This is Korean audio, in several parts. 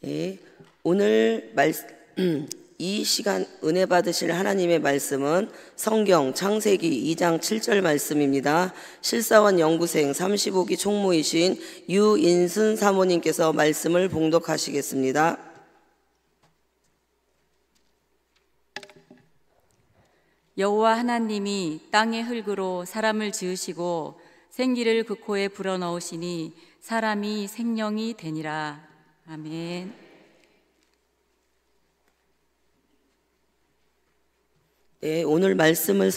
예, 오늘 이 시간 은혜 받으실 하나님의 말씀은 성경 창세기 2장 7절 말씀입니다. 실사원 연구생 35기 총무이신 유인순 사모님께서 말씀을 봉독하시겠습니다. 여호와 하나님이 땅의 흙으로 사람을 지으시고 생기를 그 코에 불어넣으시니 사람이 생명이 되니라. 아멘. 네, 오늘 말씀을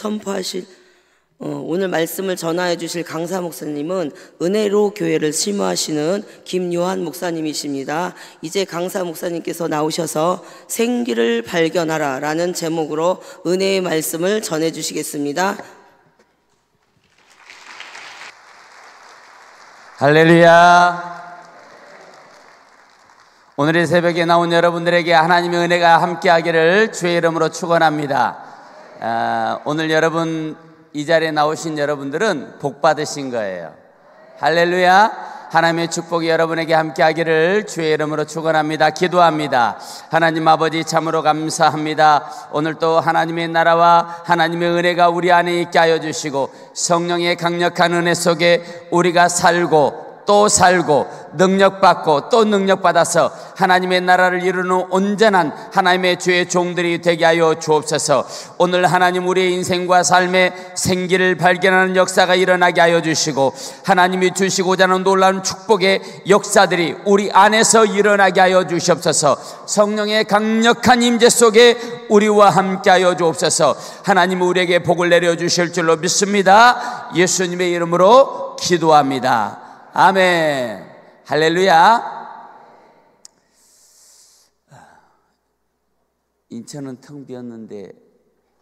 오늘 말씀을 전하해 주실 강사 목사님은 은혜로 교회를 심호하시는 김요한 목사님이십니다. 이제 강사 목사님께서 나오셔서 생기를 발견하라 라는 제목으로 은혜의 말씀을 전해 주시겠습니다. 할렐루야. 오늘 이 새벽에 나온 여러분들에게 하나님의 은혜가 함께하기를 주의 이름으로 축원합니다. 오늘 여러분 이 자리에 나오신 여러분들은 복 받으신 거예요. 할렐루야. 하나님의 축복이 여러분에게 함께하기를 주의 이름으로 축원합니다. 기도합니다. 하나님 아버지 참으로 감사합니다. 오늘 또 하나님의 나라와 하나님의 은혜가 우리 안에 있게 하여 주시고 성령의 강력한 은혜 속에 우리가 살고 또 살고 능력받고 또 능력받아서 하나님의 나라를 이루는 온전한 하나님의 주의 종들이 되게 하여 주옵소서. 오늘 하나님 우리의 인생과 삶에 생기를 발견하는 역사가 일어나게 하여 주시고 하나님이 주시고자 하는 놀라운 축복의 역사들이 우리 안에서 일어나게 하여 주시옵소서. 성령의 강력한 임재 속에 우리와 함께 하여 주옵소서. 하나님 우리에게 복을 내려주실 줄로 믿습니다. 예수님의 이름으로 기도합니다. 아멘. 할렐루야. 인천은 텅 비었는데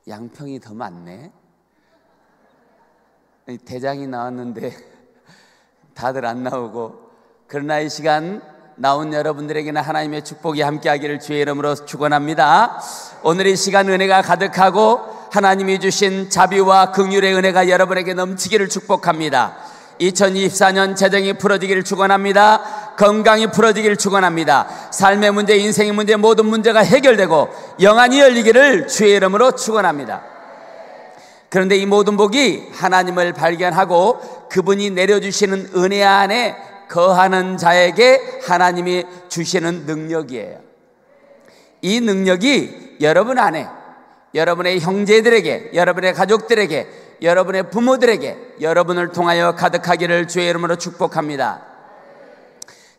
양평이 더 많네. 대장이 나왔는데 다들 안 나오고, 그러나 이 시간 나온 여러분들에게는 하나님의 축복이 함께하기를 주의 이름으로 축원합니다. 오늘 이 시간 은혜가 가득하고 하나님이 주신 자비와 긍휼의 은혜가 여러분에게 넘치기를 축복합니다. 2024년 재정이 풀어지기를 축원합니다. 건강이 풀어지기를 축원합니다. 삶의 문제, 인생의 문제, 모든 문제가 해결되고 영안이 열리기를 주의 이름으로 축원합니다. 그런데 이 모든 복이 하나님을 발견하고 그분이 내려주시는 은혜 안에 거하는 자에게 하나님이 주시는 능력이에요. 이 능력이 여러분 안에, 여러분의 형제들에게, 여러분의 가족들에게, 여러분의 부모들에게, 여러분을 통하여 가득하기를 주의 이름으로 축복합니다.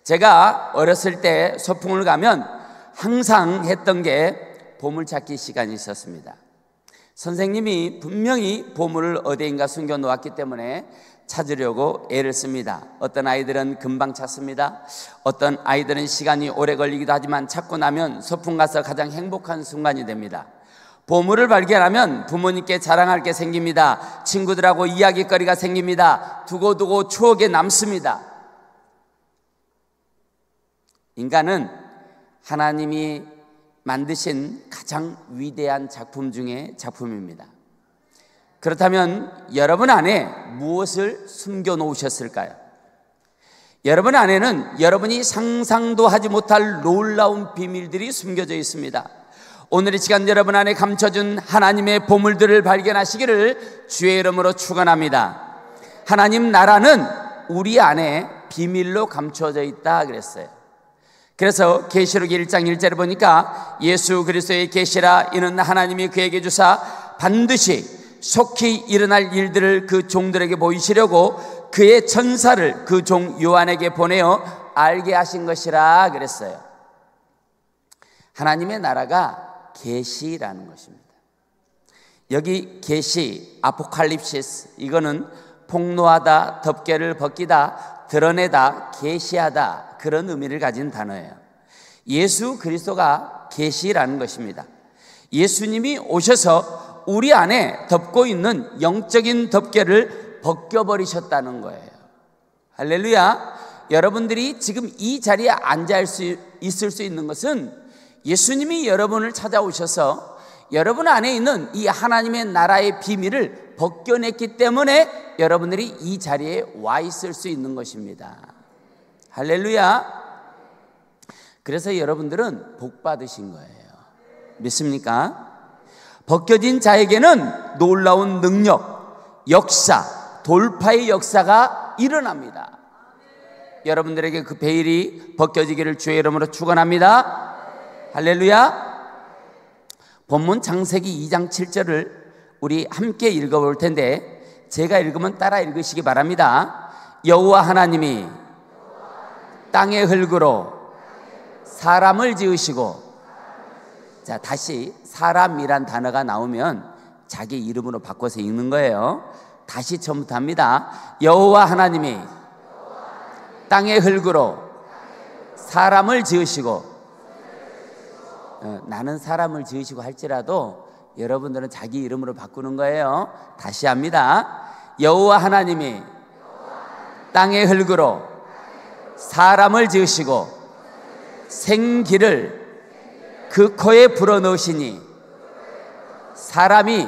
제가 어렸을 때 소풍을 가면 항상 했던 게 보물찾기 시간이 있었습니다. 선생님이 분명히 보물을 어디인가 숨겨 놓았기 때문에 찾으려고 애를 씁니다. 어떤 아이들은 금방 찾습니다. 어떤 아이들은 시간이 오래 걸리기도 하지만 찾고 나면 소풍 가서 가장 행복한 순간이 됩니다. 보물을 발견하면 부모님께 자랑할 게 생깁니다. 친구들하고 이야기거리가 생깁니다. 두고두고 추억에 남습니다. 인간은 하나님이 만드신 가장 위대한 작품 중에 작품입니다. 그렇다면 여러분 안에 무엇을 숨겨 놓으셨을까요? 여러분 안에는 여러분이 상상도 하지 못할 놀라운 비밀들이 숨겨져 있습니다. 오늘 이 시간 여러분 안에 감춰진 하나님의 보물들을 발견하시기를 주의 이름으로 축원합니다. 하나님 나라는 우리 안에 비밀로 감춰져 있다 그랬어요. 그래서 계시록 1장 1절에 보니까 예수 그리스도의 계시라 이는 하나님이 그에게 주사 반드시 속히 일어날 일들을 그 종들에게 보이시려고 그의 천사를 그 종 요한에게 보내어 알게 하신 것이라 그랬어요. 하나님의 나라가 계시라는 것입니다. 여기 계시, 아포칼립시스, 이거는 폭로하다, 덮개를 벗기다, 드러내다, 계시하다, 그런 의미를 가진 단어예요. 예수 그리스도가 계시라는 것입니다. 예수님이 오셔서 우리 안에 덮고 있는 영적인 덮개를 벗겨버리셨다는 거예요. 할렐루야. 여러분들이 지금 이 자리에 앉아 있을 수 있는 것은 예수님이 여러분을 찾아오셔서 여러분 안에 있는 이 하나님의 나라의 비밀을 벗겨냈기 때문에 여러분들이 이 자리에 와 있을 수 있는 것입니다. 할렐루야. 그래서 여러분들은 복 받으신 거예요. 믿습니까? 벗겨진 자에게는 놀라운 능력, 역사, 돌파의 역사가 일어납니다. 여러분들에게 그 베일이 벗겨지기를 주의 이름으로 축원합니다. 할렐루야. 본문 창세기 2장 7절을 우리 함께 읽어볼 텐데 제가 읽으면 따라 읽으시기 바랍니다. 여호와 하나님이 땅의 흙으로 사람을 지으시고, 자, 다시 사람이란 단어가 나오면 자기 이름으로 바꿔서 읽는 거예요. 다시 처음부터 합니다. 여호와 하나님이 땅의 흙으로 사람을 지으시고, 나는 사람을 지으시고 할지라도 여러분들은 자기 이름으로 바꾸는 거예요. 다시 합니다. 여호와 하나님이 땅의 흙으로 사람을 지으시고 생기를 그 코에 불어넣으시니 사람이,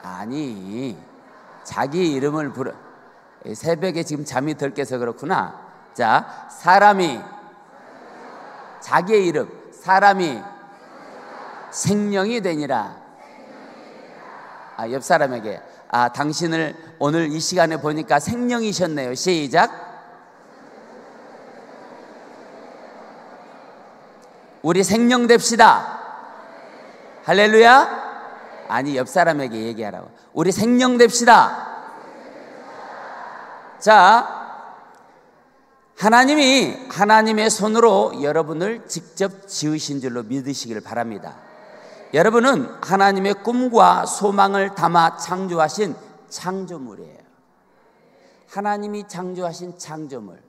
아니, 자기 이름을 불어, 새벽에 지금 잠이 덜 깨서 그렇구나. 자, 사람이, 자기의 이름, 사람이 생명이 되니라. 옆 사람에게, 당신을 오늘 이 시간에 보니까 생명이셨네요. 시작. 우리 생명 됩시다. 할렐루야. 아니, 옆 사람에게 얘기하라고. 우리 생명 됩시다. 자, 하나님이 하나님의 손으로 여러분을 직접 지으신 줄로 믿으시길 바랍니다. 여러분은 하나님의 꿈과 소망을 담아 창조하신 창조물이에요. 하나님이 창조하신 창조물.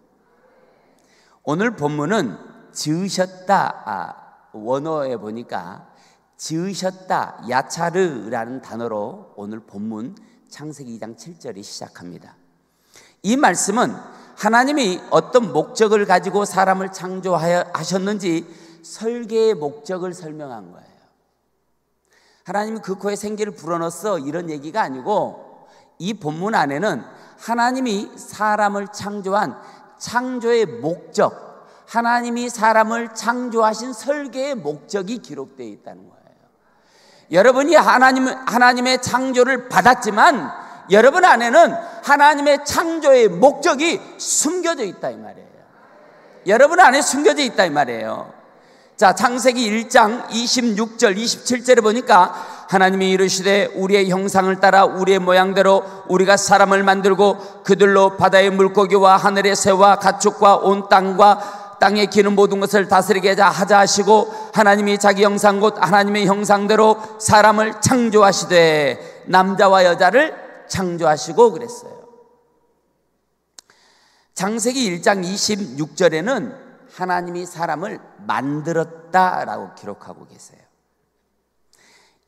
오늘 본문은 지으셨다, 원어에 보니까 지으셨다, 야차르라는 단어로 오늘 본문 창세기 2장 7절이 시작합니다. 이 말씀은 하나님이 어떤 목적을 가지고 사람을 창조하셨는지 설계의 목적을 설명한 거예요. 하나님이 그 코에 생기를 불어넣어서 이런 얘기가 아니고, 이 본문 안에는 하나님이 사람을 창조한 창조의 목적, 하나님이 사람을 창조하신 설계의 목적이 기록되어 있다는 거예요. 여러분이 하나님의 창조를 받았지만 여러분 안에는 하나님의 창조의 목적이 숨겨져 있다 이 말이에요. 여러분 안에 숨겨져 있다 이 말이에요. 자, 창세기 1장 26절 27절에 보니까 하나님이 이르시되 우리의 형상을 따라 우리의 모양대로 우리가 사람을 만들고 그들로 바다의 물고기와 하늘의 새와 가축과 온 땅과 땅에 기는 모든 것을 다스리게 하자 하시고, 하나님이 자기 형상 곧 하나님의 형상대로 사람을 창조하시되 남자와 여자를 창조하시고 그랬어요. 창세기 1장 26절에는 하나님이 사람을 만들었다라고 기록하고 계세요.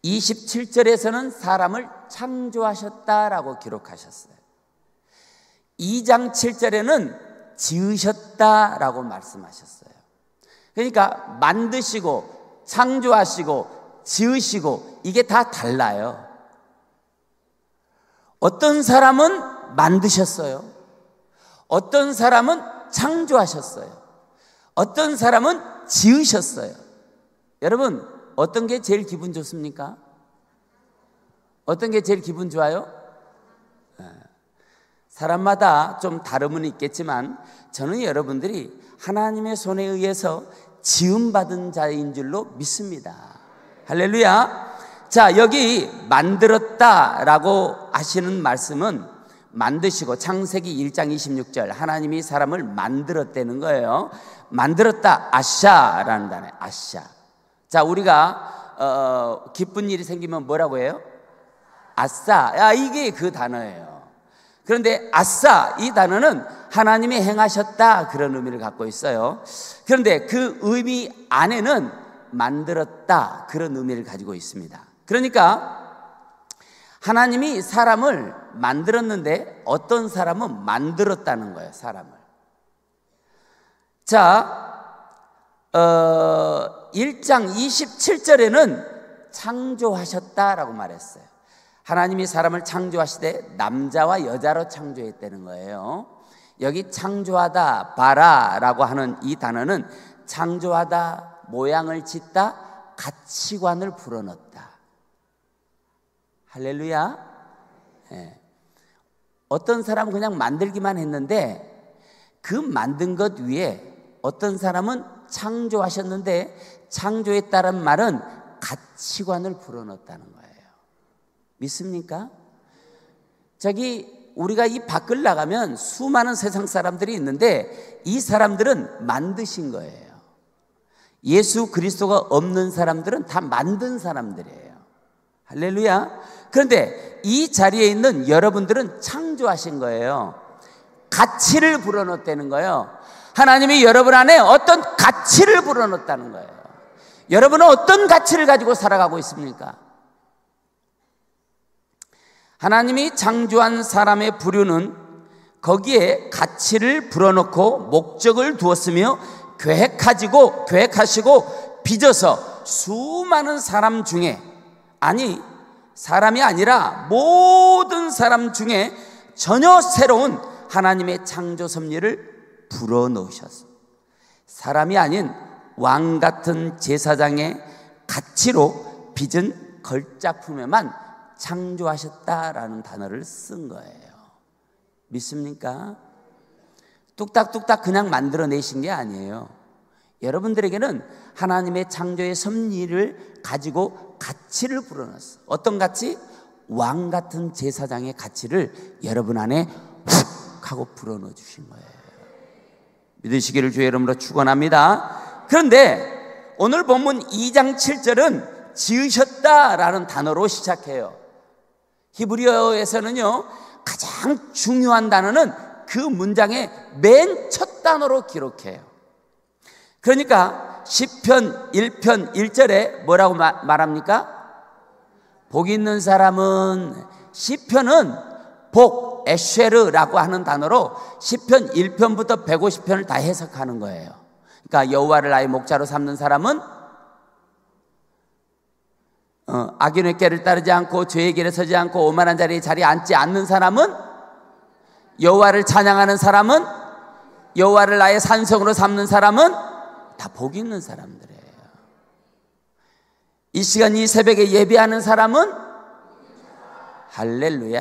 27절에서는 사람을 창조하셨다라고 기록하셨어요. 2장 7절에는 지으셨다라고 말씀하셨어요. 그러니까 만드시고 창조하시고 지으시고 이게 다 달라요. 어떤 사람은 만드셨어요. 어떤 사람은 창조하셨어요. 어떤 사람은 지으셨어요. 여러분, 어떤 게 제일 기분 좋습니까? 어떤 게 제일 기분 좋아요? 사람마다 좀 다름은 있겠지만 저는 여러분들이 하나님의 손에 의해서 지음받은 자인 줄로 믿습니다. 할렐루야. 자, 여기 만들었다라고 하시는 말씀은 만드시고, 창세기 1장 26절 하나님이 사람을 만들었다는 거예요. 만들었다, 아샤라는 단어예요. 아샤. 자, 우리가 기쁜 일이 생기면 뭐라고 해요? 아싸. 이게 그 단어예요. 그런데 아싸, 이 단어는 하나님이 행하셨다, 그런 의미를 갖고 있어요. 그런데 그 의미 안에는 만들었다, 그런 의미를 가지고 있습니다. 그러니까 하나님이 사람을 만들었는데 어떤 사람은 만들었다는 거예요, 사람을. 자, 1장 27절에는 창조하셨다라고 말했어요. 하나님이 사람을 창조하시되 남자와 여자로 창조했다는 거예요. 여기 창조하다, 바라라고 하는 이 단어는 창조하다, 모양을 짓다, 가치관을 불어넣었다. 할렐루야. 예. 어떤 사람은 그냥 만들기만 했는데 그 만든 것 위에 어떤 사람은 창조하셨는데 창조했다는 말은 가치관을 불어넣었다는 거예요. 믿습니까? 우리가 이 밖을 나가면 수많은 세상 사람들이 있는데 이 사람들은 만드신 거예요. 예수 그리스도가 없는 사람들은 다 만든 사람들이에요. 할렐루야. 그런데 이 자리에 있는 여러분들은 창조하신 거예요. 가치를 불어넣었다는 거예요. 하나님이 여러분 안에 어떤 가치를 불어넣었다는 거예요. 여러분은 어떤 가치를 가지고 살아가고 있습니까? 하나님이 창조한 사람의 부류는 거기에 가치를 불어넣고 목적을 두었으며 계획하시고 빚어서 수많은 사람 중에, 아니 사람이 아니라 모든 사람 중에 전혀 새로운 하나님의 창조 섭리를 불어넣으셨어요. 사람이 아닌 왕 같은 제사장의 가치로 빚은 걸작품에만 창조하셨다라는 단어를 쓴 거예요. 믿습니까? 뚝딱뚝딱 그냥 만들어내신 게 아니에요. 여러분들에게는 하나님의 창조의 섭리를 가지고 가치를 불어넣었어요. 어떤 가치? 왕 같은 제사장의 가치를 여러분 안에 훅 하고 불어넣어 주신 거예요. 믿으시기를 주의 이름으로 축원합니다. 그런데 오늘 본문 2장 7절은 지으셨다라는 단어로 시작해요. 히브리어에서는요, 가장 중요한 단어는 그 문장의 맨 첫 단어로 기록해요. 그러니까 시편 1편 1절에 뭐라고 말합니까? 복 있는 사람은, 시편은 복, 에쉐르라고 하는 단어로 시편 1편부터 150편을 다 해석하는 거예요. 그러니까 여호와를 나의 목자로 삼는 사람은 악인의 꾀를 따르지 않고 죄의 길에 서지 않고 오만한 자리에 앉지 않는 사람은, 여호와를 찬양하는 사람은, 여호와를 나의 산성으로 삼는 사람은 다 복 있는 사람들이에요. 이 시간 이 새벽에 예배하는 사람은 할렐루야.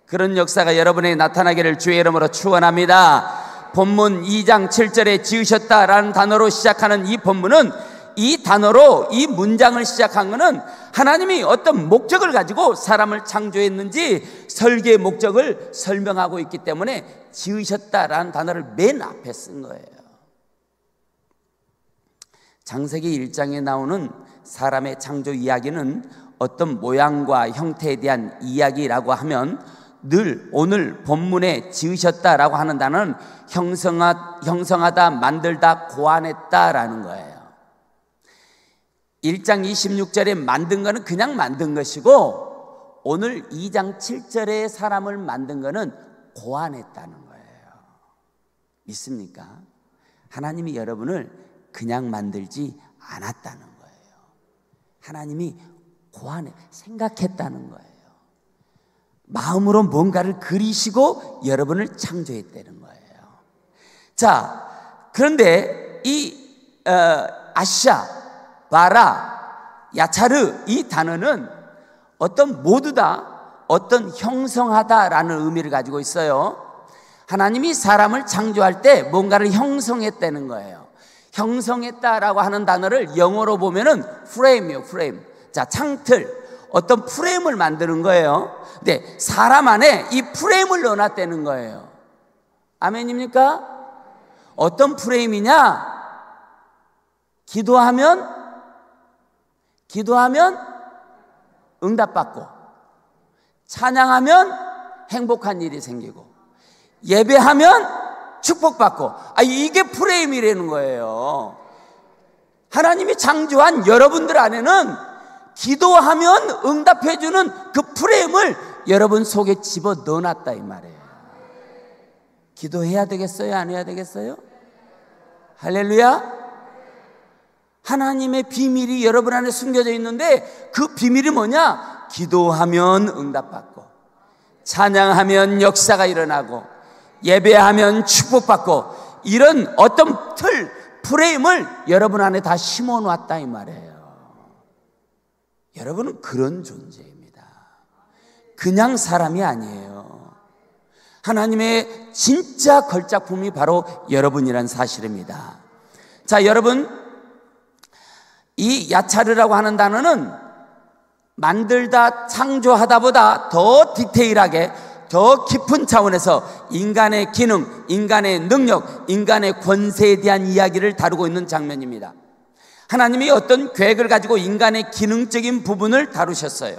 그런 역사가 여러분에게 나타나기를 주의 이름으로 축원합니다. 본문 2장 7절에 지으셨다라는 단어로 시작하는 이 본문은, 이 단어로 이 문장을 시작한 것은 하나님이 어떤 목적을 가지고 사람을 창조했는지 설계의 목적을 설명하고 있기 때문에 지으셨다라는 단어를 맨 앞에 쓴 거예요. 창세기 1장에 나오는 사람의 창조 이야기는 어떤 모양과 형태에 대한 이야기라고 하면, 늘 오늘 본문에 지으셨다라고 하는 단어는 형성하다, 만들다, 고안했다라는 거예요. 1장 26절에 만든 거는 그냥 만든 것이고, 오늘 2장 7절에 사람을 만든 거는 고안했다는 거예요. 믿습니까? 하나님이 여러분을 그냥 만들지 않았다는 거예요. 하나님이 고안해, 생각했다는 거예요. 마음으로 뭔가를 그리시고 여러분을 창조했다는 거예요. 자, 그런데 이 아샤, 바라, 야차르, 이 단어는 모두 다 어떤 형성하다라는 의미를 가지고 있어요. 하나님이 사람을 창조할 때 뭔가를 형성했다는 거예요. 형성했다라고 하는 단어를 영어로 보면은 프레임이요, 프레임. 자, 창틀, 어떤 프레임을 만드는 거예요. 근데 사람 안에 이 프레임을 넣어놨다는 거예요. 아멘입니까? 어떤 프레임이냐? 기도하면 응답받고, 찬양하면 행복한 일이 생기고, 예배하면 축복받고, 이게 프레임이라는 거예요. 하나님이 창조한 여러분들 안에는 기도하면 응답해주는 그 프레임을 여러분 속에 집어 넣어놨다 이 말이에요. 기도해야 되겠어요? 안 해야 되겠어요? 할렐루야. 하나님의 비밀이 여러분 안에 숨겨져 있는데, 그 비밀이 뭐냐? 기도하면 응답받고, 찬양하면 역사가 일어나고, 예배하면 축복받고, 이런 어떤 프레임을 여러분 안에 다 심어 놨다 이 말이에요. 여러분은 그런 존재입니다. 그냥 사람이 아니에요. 하나님의 진짜 걸작품이 바로 여러분이란 사실입니다. 자, 여러분, 이 야차르라고 하는 단어는 만들다, 창조하다보다 더 디테일하게, 더 깊은 차원에서 인간의 기능, 인간의 능력, 인간의 권세에 대한 이야기를 다루고 있는 장면입니다. 하나님이 어떤 계획을 가지고 인간의 기능적인 부분을 다루셨어요.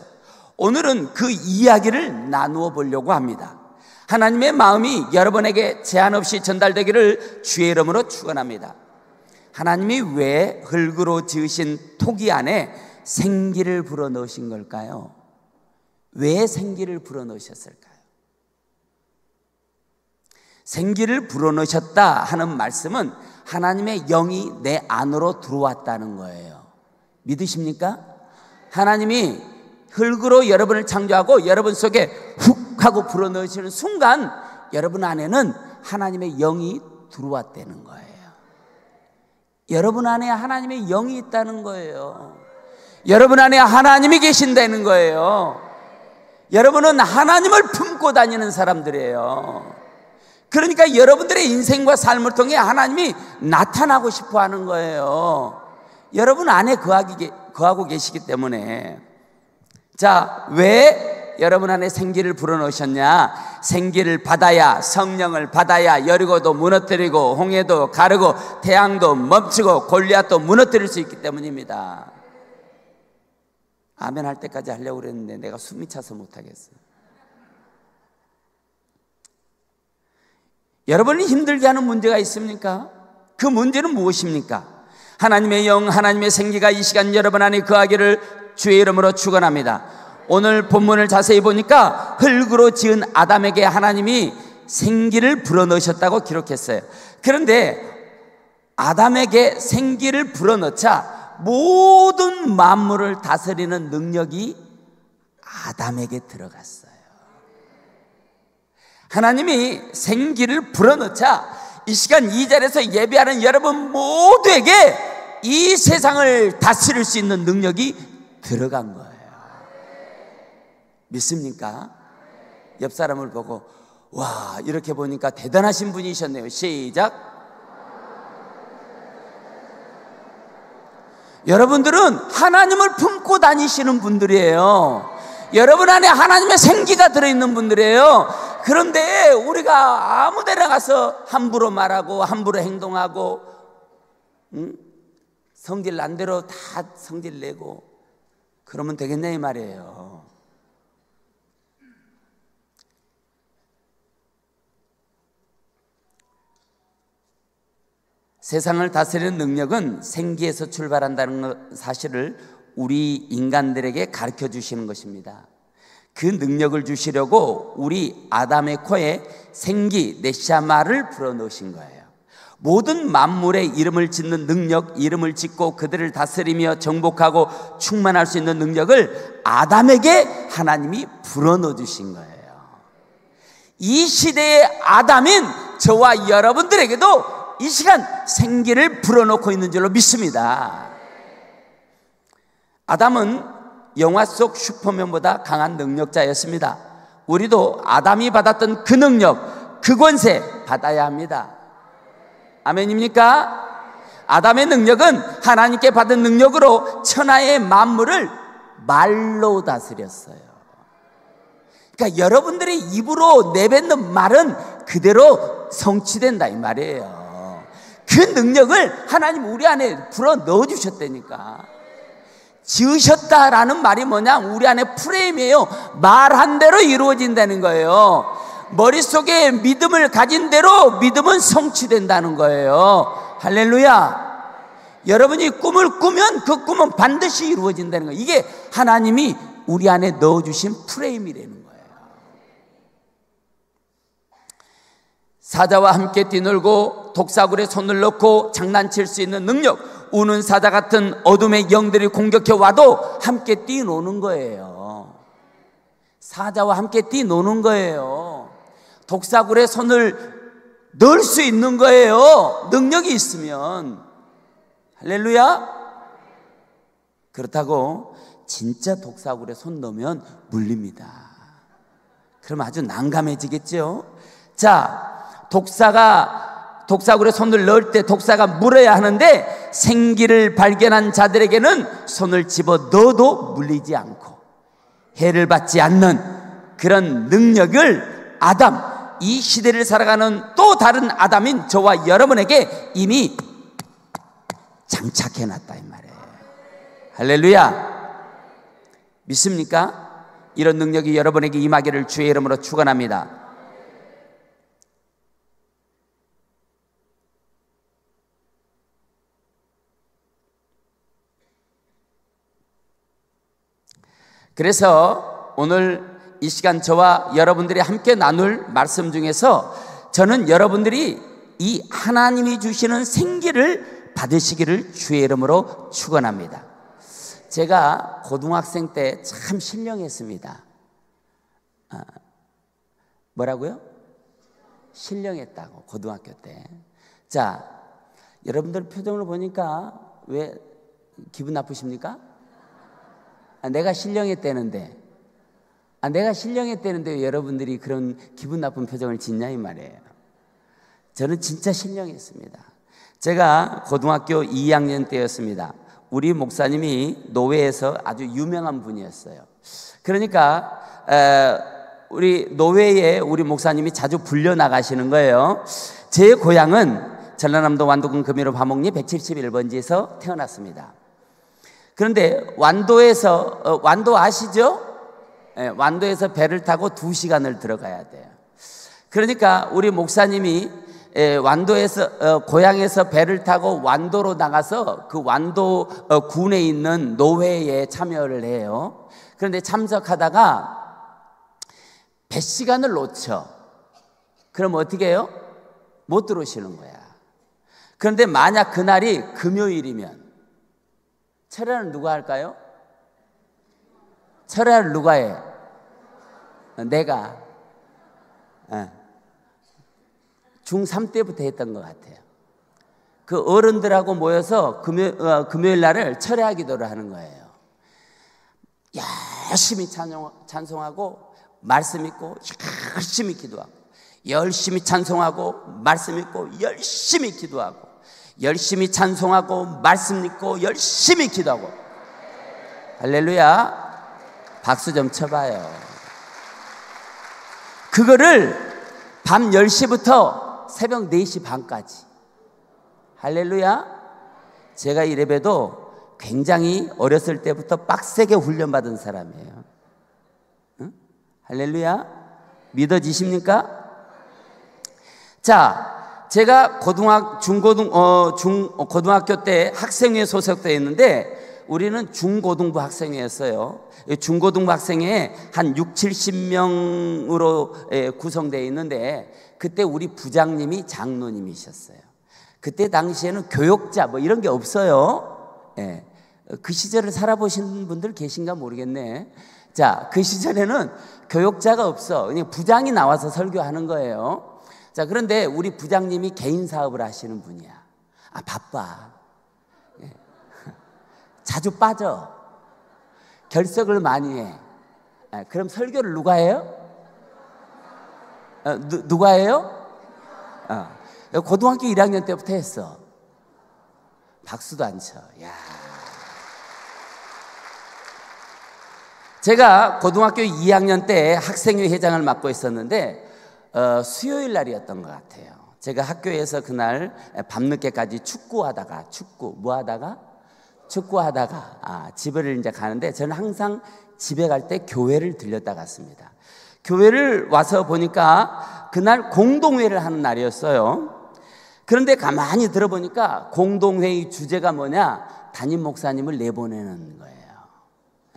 오늘은 그 이야기를 나누어 보려고 합니다. 하나님의 마음이 여러분에게 제한 없이 전달되기를 주의 이름으로 축원합니다. 하나님이 왜 흙으로 지으신 토기 안에 생기를 불어넣으신 걸까요? 왜 생기를 불어넣으셨을까요? 생기를 불어넣으셨다 하는 말씀은 하나님의 영이 내 안으로 들어왔다는 거예요. 믿으십니까? 하나님이 흙으로 여러분을 창조하고 여러분 속에 훅 하고 불어넣으시는 순간 여러분 안에는 하나님의 영이 들어왔다는 거예요. 여러분 안에 하나님의 영이 있다는 거예요. 여러분 안에 하나님이 계신다는 거예요. 여러분은 하나님을 품고 다니는 사람들이에요. 그러니까 여러분들의 인생과 삶을 통해 하나님이 나타나고 싶어 하는 거예요. 여러분 안에 거하고 계시기 때문에. 자, 왜 여러분 안에 생기를 불어넣으셨냐? 생기를 받아야, 성령을 받아야 여리고도 무너뜨리고 홍해도 가르고 태양도 멈추고 골리앗도 무너뜨릴 수 있기 때문입니다. 아멘 할 때까지 하려고 그랬는데 내가 숨이 차서 못하겠어요. 여러분이 힘들게 하는 문제가 있습니까? 그 문제는 무엇입니까? 하나님의 영, 하나님의 생기가 이 시간 여러분 안에 거하기를 주의 이름으로 축원합니다. 오늘 본문을 자세히 보니까 흙으로 지은 아담에게 하나님이 생기를 불어넣으셨다고 기록했어요. 그런데 아담에게 생기를 불어넣자 모든 만물을 다스리는 능력이 아담에게 들어갔어요. 하나님이 생기를 불어넣자 이 시간 이 자리에서 예배하는 여러분 모두에게 이 세상을 다스릴 수 있는 능력이 들어간 거예요. 믿습니까? 옆 사람을 보고 와, 이렇게 보니까 대단하신 분이셨네요. 시작. 여러분들은 하나님을 품고 다니시는 분들이에요. 여러분 안에 하나님의 생기가 들어있는 분들이에요. 그런데 우리가 아무 데나 가서 함부로 말하고 함부로 행동하고 성질 난 대로 다 성질 내고 그러면 되겠냐 이 말이에요. 세상을 다스리는 능력은 생기에서 출발한다는 사실을 우리 인간들에게 가르쳐 주시는 것입니다. 그 능력을 주시려고 우리 아담의 코에 생기, 네샤마를 불어넣으신 거예요. 모든 만물의 이름을 짓는 능력, 이름을 짓고 그들을 다스리며 정복하고 충만할 수 있는 능력을 아담에게 하나님이 불어넣어 주신 거예요. 이 시대의 아담인 저와 여러분들에게도 이 시간 생기를 불어넣고 있는 줄로 믿습니다. 아담은 영화 속 슈퍼맨보다 강한 능력자였습니다. 우리도 아담이 받았던 그 능력, 그 권세 받아야 합니다. 아멘입니까? 아담의 능력은 하나님께 받은 능력으로 천하의 만물을 말로 다스렸어요. 그러니까 여러분들이 입으로 내뱉는 말은 그대로 성취된다 이 말이에요. 그 능력을 하나님 우리 안에 불어 넣어주셨다니까. 지으셨다라는 말이 뭐냐? 우리 안에 프레임이에요. 말한 대로 이루어진다는 거예요. 머릿속에 믿음을 가진 대로 믿음은 성취된다는 거예요. 할렐루야. 여러분이 꿈을 꾸면 그 꿈은 반드시 이루어진다는 거예요. 이게 하나님이 우리 안에 넣어주신 프레임이라는 거예요. 사자와 함께 뛰놀고 독사굴에 손을 넣고 장난칠 수 있는 능력, 우는 사자 같은 어둠의 영들이 공격해 와도 함께 뛰노는 거예요. 사자와 함께 뛰노는 거예요. 독사굴에 손을 넣을 수 있는 거예요. 능력이 있으면. 할렐루야. 그렇다고 진짜 독사굴에 손 넣으면 물립니다. 그럼 아주 난감해지겠죠. 자, 독사굴에 손을 넣을 때 독사가 물어야 하는데 생기를 발견한 자들에게는 손을 집어 넣어도 물리지 않고 해를 받지 않는 그런 능력을 이 시대를 살아가는 또 다른 아담인 저와 여러분에게 이미 장착해놨다 이 말이에요. 할렐루야. 믿습니까? 이런 능력이 여러분에게 임하기를 주의 이름으로 축원합니다. 그래서 오늘 이 시간 저와 여러분들이 함께 나눌 말씀 중에서 저는 여러분들이 이 하나님이 주시는 생기를 받으시기를 주의 이름으로 축원합니다. 제가 고등학생 때 참 신령했습니다. 뭐라고요? 신령했다고, 고등학교 때. 자, 여러분들 표정을 보니까 왜 기분 나쁘십니까? 내가 신령했다는데 왜 여러분들이 그런 기분 나쁜 표정을 짓냐 이 말이에요. 저는 진짜 신령했습니다. 제가 고등학교 2학년 때였습니다. 우리 목사님이 노회에서 아주 유명한 분이었어요. 그러니까 우리 노회에 우리 목사님이 자주 불려 나가시는 거예요. 제 고향은 전라남도 완도군 금이로 화목리 171번지에서 태어났습니다. 그런데 완도에서 완도 아시죠? 네, 완도에서 배를 타고 2시간을 들어가야 돼요. 그러니까 우리 목사님이 완도에서 고향에서 배를 타고 완도로 나가서 그 완도 군에 있는 노회에 참여를 해요. 그런데 참석하다가 배 시간을 놓쳐. 그럼 어떻게 해요? 못 들어오시는 거야. 그런데 만약 그날이 금요일이면 철야를 누가 할까요? 철야를 누가 해? 내가 중3 때부터 했던 것 같아요. 그 어른들하고 모여서 금요일 날을 철야 기도를 하는 거예요. 열심히 찬송하고 말씀 읽고 열심히 기도하고, 열심히 찬송하고 말씀 읽고 열심히 기도하고, 열심히 찬송하고 말씀 읽고 열심히 기도하고. 할렐루야. 박수 좀 쳐봐요. 그거를 밤 10시부터 새벽 4시 반까지. 할렐루야. 제가 이 예배도 굉장히 어렸을 때부터 빡세게 훈련받은 사람이에요. 응? 할렐루야. 믿어지십니까? 자, 제가 고등학교 때 학생회에 소속되어 있는데 우리는 중고등부 학생회였어요. 중고등부 학생회에 한 60-70명으로 구성되어 있는데 그때 우리 부장님이 장로님이셨어요. 그때 당시에는 교역자 뭐 이런 게 없어요. 예. 그 시절을 살아보신 분들 계신가 모르겠네. 자, 그 시절에는 교역자가 없어. 그냥 부장이 나와서 설교하는 거예요. 자, 그런데 우리 부장님이 개인 사업을 하시는 분이야. 바빠. 예. 자주 빠져. 결석을 많이 해. 그럼 설교를 누가 해요? 누가 해요? 고등학교 1학년 때부터 했어. 박수도 안 쳐. 야. 제가 고등학교 2학년 때 학생회 회장을 맡고 있었는데 수요일 날이었던 것 같아요. 제가 학교에서 그날 밤늦게까지 축구하다가 집을 이제 가는데 저는 항상 집에 갈 때 교회를 들렸다 갔습니다. 교회를 와서 보니까 그날 공동회를 하는 날이었어요. 그런데 가만히 들어보니까 공동회의 주제가 뭐냐? 담임 목사님을 내보내는 거예요.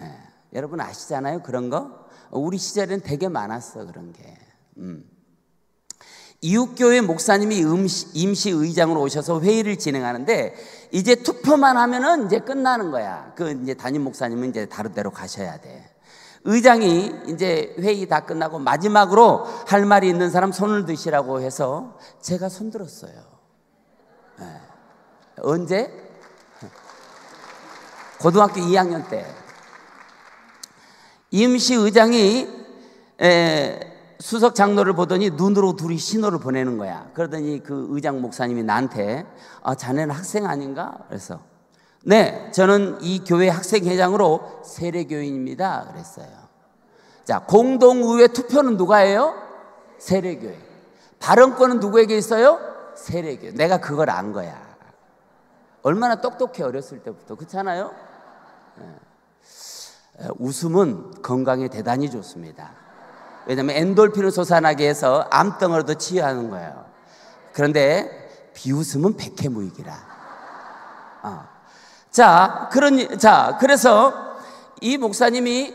예. 여러분 아시잖아요, 그런 거? 우리 시절에는 되게 많았어, 그런 게. 이웃교회 목사님이 임시 의장으로 오셔서 회의를 진행하는데 이제 투표만 하면은 이제 끝나는 거야. 이제 담임 목사님은 이제 다른 데로 가셔야 돼. 의장이 이제 회의 다 끝나고 마지막으로 할 말이 있는 사람 손을 드시라고 해서 제가 손 들었어요. 네. 언제? 고등학교 2학년 때. 임시 의장이 수석 장로를 보더니 눈으로 둘이 신호를 보내는 거야. 그러더니 그 의장 목사님이 나한테 자네는 학생 아닌가? 그래서 네, 저는 이 교회 학생회장으로 세례교인입니다. 그랬어요. 자, 공동의회 투표는 누가 해요? 세례교회. 발언권은 누구에게 있어요? 세례교회. 내가 그걸 안 거야. 얼마나 똑똑해, 어렸을 때부터. 그렇잖아요? 웃음은 건강에 대단히 좋습니다. 왜냐하면 엔돌핀을 솟아나게 해서 암덩어리도 치유하는 거예요. 그런데 비웃음은 백해무익이라. 그래서 이 목사님이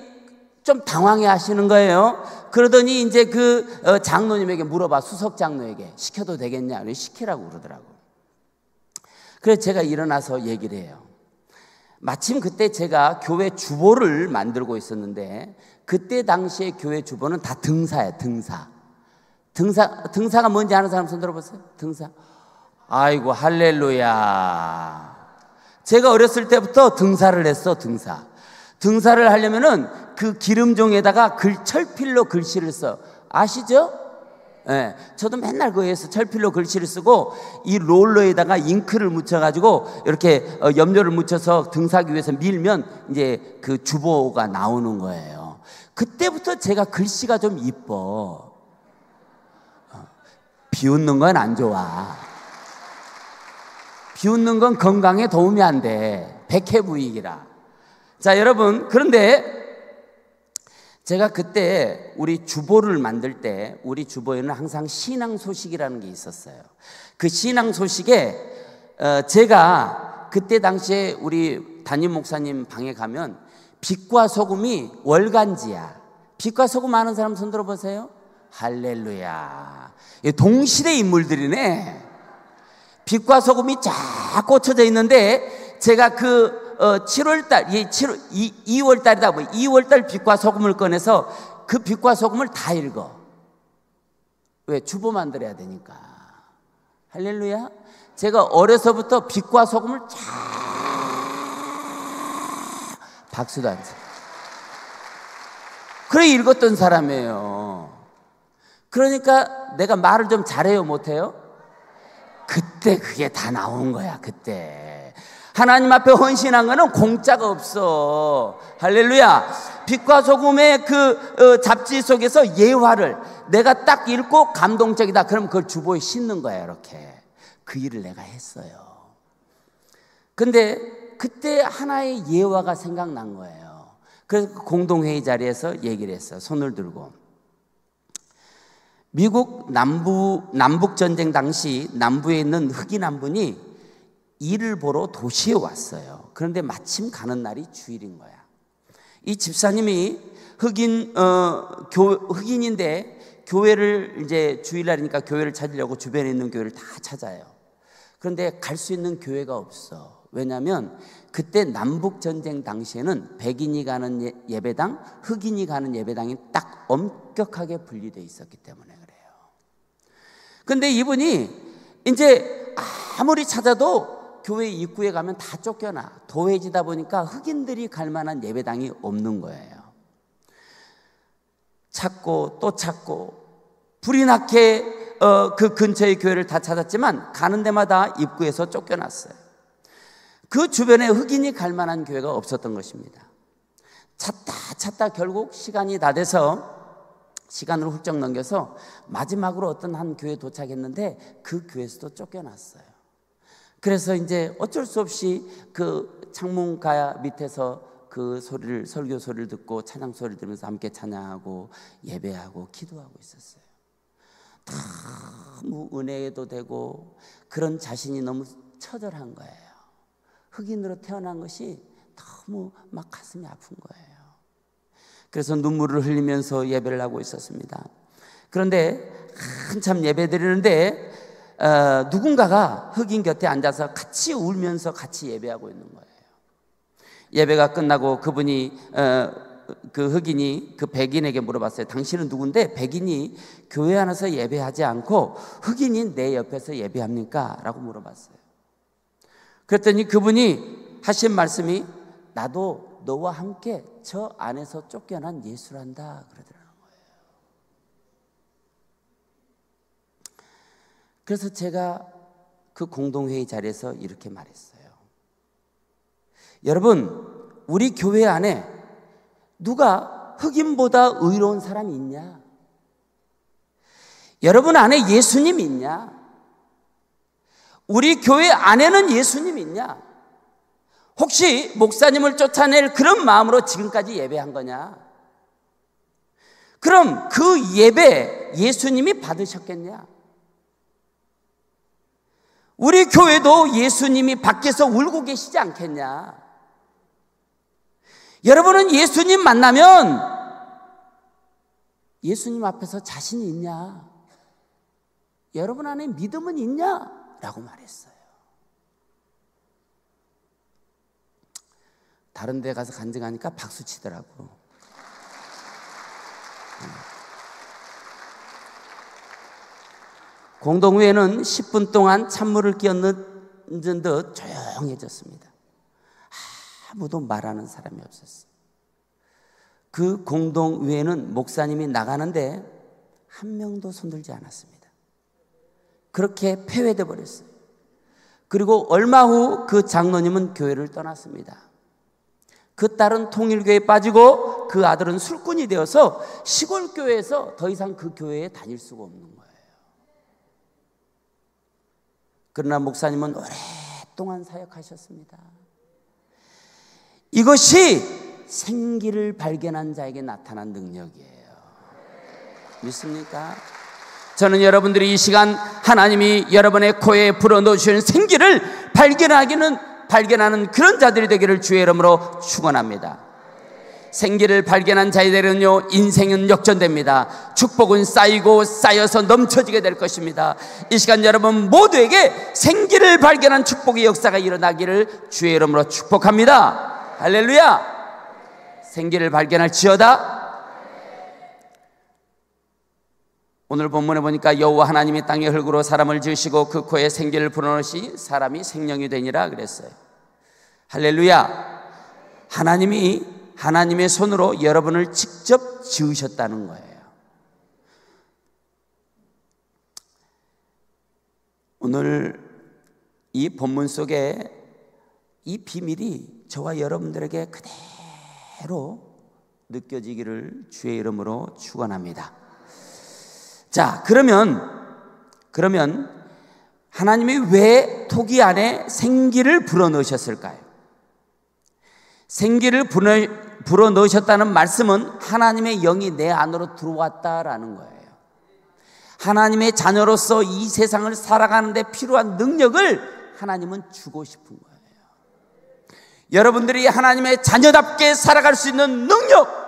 좀 당황해 하시는 거예요. 그러더니 이제 그 장로님에게 물어봐. 수석 장로에게 시켜도 되겠냐? 시키라고 그러더라고. 그래서 제가 일어나서 얘기를 해요. 마침 그때 제가 교회 주보를 만들고 있었는데, 그때 당시에 교회 주보는 다 등사예요. 등사가 뭔지 아는 사람 손 들어보세요. 등사. 아이고 할렐루야. 제가 어렸을 때부터 등사를 했어. 등사를 하려면은 그 기름종에다가 철필로 글씨를 써. 아시죠? 네, 저도 맨날 거기에서 철필로 글씨를 쓰고 이 롤러에다가 잉크를 묻혀가지고 이렇게 염료를 묻혀서 등사기 위해서 밀면 이제 그 주보가 나오는 거예요. 그때부터 제가 글씨가 좀 이뻐. 비웃는 건 안 좋아. 비웃는 건 건강에 도움이 안 돼. 백해무익이라. 자, 여러분, 그런데 제가 그때 우리 주보를 만들 때 우리 주보에는 항상 신앙 소식이라는 게 있었어요. 그 신앙 소식에 제가 그때 당시에 우리 담임 목사님 방에 가면 빛과 소금이 월간지야. 빛과 소금 아는 사람 손 들어보세요. 할렐루야. 동시대 인물들이네. 빛과 소금이 쫙 꽂혀져 있는데 제가 그 7월달, 2월달이다. 2월달 빛과 소금을 꺼내서 그 빛과 소금을 다 읽어. 왜? 주보 만들어야 되니까. 할렐루야. 제가 어려서부터 빛과 소금을 쫙 박수도 안 쳐. 그래 읽었던 사람이에요. 그러니까 내가 말을 좀 잘해요, 못해요? 그때 그게 다 나온 거야. 그때 하나님 앞에 헌신한 거는 공짜가 없어. 할렐루야. 빛과 소금의 그 잡지 속에서 예화를 내가 딱 읽고 감동적이다. 그럼 그걸 주보에 싣는 거야. 이렇게 그 일을 내가 했어요. 근데 그때 하나의 예화가 생각난 거예요. 그래서 공동회의 자리에서 얘기를 했어요. 손을 들고. 미국 남북전쟁 당시 남부에 있는 흑인 한 분이 일을 보러 도시에 왔어요. 그런데 마침 가는 날이 주일인 거야. 이 집사님이 흑인인데 교회를 이제 주일날이니까 교회를 찾으려고 주변에 있는 교회를 다 찾아요. 그런데 갈 수 있는 교회가 없어. 왜냐하면 그때 남북전쟁 당시에는 백인이 가는 예배당, 흑인이 가는 예배당이 딱 엄격하게 분리되어 있었기 때문에 그래요. 근데 이분이 이제 아무리 찾아도 교회 입구에 가면 다 쫓겨나. 도회지다 보니까 흑인들이 갈 만한 예배당이 없는 거예요. 찾고 또 찾고 불이 나게 그 근처의 교회를 다 찾았지만 가는 데마다 입구에서 쫓겨났어요. 그 주변에 흑인이 갈 만한 교회가 없었던 것입니다. 찾다 결국 시간이 다 돼서 시간을 훌쩍 넘겨서 마지막으로 어떤 한 교회에 도착했는데 그 교회에서도 쫓겨났어요. 그래서 이제 어쩔 수 없이 그 창문가 밑에서 그 소리를, 설교 소리를 듣고 찬양 소리를 들으면서 함께 찬양하고 예배하고 기도하고 있었어요. 너무 은혜도 되고 그런 자신이 너무 처절한 거예요. 흑인으로 태어난 것이 너무 막 가슴이 아픈 거예요. 그래서 눈물을 흘리면서 예배를 하고 있었습니다. 그런데 한참 예배 드리는데 누군가가 흑인 곁에 앉아서 같이 울면서 같이 예배하고 있는 거예요. 예배가 끝나고 그분이 그 흑인이 그 백인에게 물어봤어요. 당신은 누군데 백인이 교회 안에서 예배하지 않고 흑인이 내 옆에서 예배합니까? 라고 물어봤어요. 그랬더니 그분이 하신 말씀이 나도 너와 함께 저 안에서 쫓겨난 예수란다 그러더라는 거예요. 그래서 제가 그 공동회의 자리에서 이렇게 말했어요. 여러분, 우리 교회 안에 누가 흑인보다 의로운 사람이 있냐? 여러분 안에 예수님 있냐? 우리 교회 안에는 예수님 있냐? 혹시 목사님을 쫓아낼 그런 마음으로 지금까지 예배한 거냐? 그럼 그 예배 예수님이 받으셨겠냐? 우리 교회도 예수님이 밖에서 울고 계시지 않겠냐? 여러분은 예수님 만나면 예수님 앞에서 자신이 있냐? 여러분 안에 믿음은 있냐? 라고 말했어요. 다른 데 가서 간증하니까 박수 치더라고. 공동회에는 10분 동안 찬물을 끼얹은 듯 조용해졌습니다. 아무도 말하는 사람이 없었어요. 그 공동회에는 목사님이 나가는데 한 명도 손들지 않았습니다. 그렇게 폐회돼 버렸어요. 그리고 얼마 후 그 장로님은 교회를 떠났습니다. 그 딸은 통일교회에 빠지고 그 아들은 술꾼이 되어서 시골 교회에서 더 이상 그 교회에 다닐 수가 없는 거예요. 그러나 목사님은 오랫동안 사역하셨습니다. 이것이 생기를 발견한 자에게 나타난 능력이에요. 믿습니까? 저는 여러분들이 이 시간 하나님이 여러분의 코에 불어넣으시는 생기를 발견하는 그런 자들이 되기를 주의 이름으로 축원합니다. 생기를 발견한 자들은요, 인생은 역전됩니다. 축복은 쌓이고 쌓여서 넘쳐지게 될 것입니다. 이 시간 여러분 모두에게 생기를 발견한 축복의 역사가 일어나기를 주의 이름으로 축복합니다. 할렐루야. 생기를 발견할지어다. 오늘 본문에 보니까 여호와 하나님이 땅의 흙으로 사람을 지으시고 그 코에 생기를 불어넣으시 사람이 생명이 되니라 그랬어요. 할렐루야. 하나님이 하나님의 손으로 여러분을 직접 지으셨다는 거예요. 오늘 이 본문 속에 이 비밀이 저와 여러분들에게 그대로 느껴지기를 주의 이름으로 축원합니다. 자, 그러면 하나님이 왜 토기 안에 생기를 불어넣으셨을까요? 생기를 불어넣으셨다는 말씀은 하나님의 영이 내 안으로 들어왔다라는 거예요. 하나님의 자녀로서 이 세상을 살아가는 데 필요한 능력을 하나님은 주고 싶은 거예요. 여러분들이 하나님의 자녀답게 살아갈 수 있는 능력,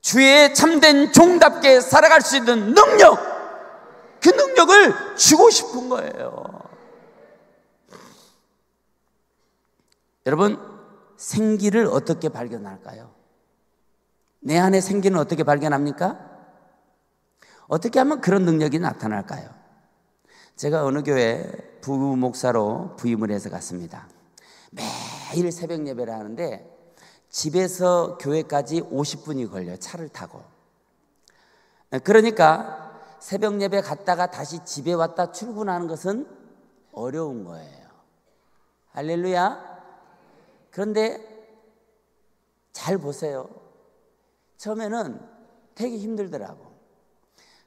주의 참된 종답게 살아갈 수 있는 능력, 그 능력을 주고 싶은 거예요. 여러분, 생기를 어떻게 발견할까요? 내 안에 생기는 어떻게 발견합니까? 어떻게 하면 그런 능력이 나타날까요? 제가 어느 교회 부목사로 부임을 해서 갔습니다. 매일 새벽 예배를 하는데 집에서 교회까지 50분이 걸려요. 차를 타고. 그러니까 새벽 예배 갔다가 다시 집에 왔다 출근하는 것은 어려운 거예요. 할렐루야. 그런데 잘 보세요. 처음에는 되게 힘들더라고.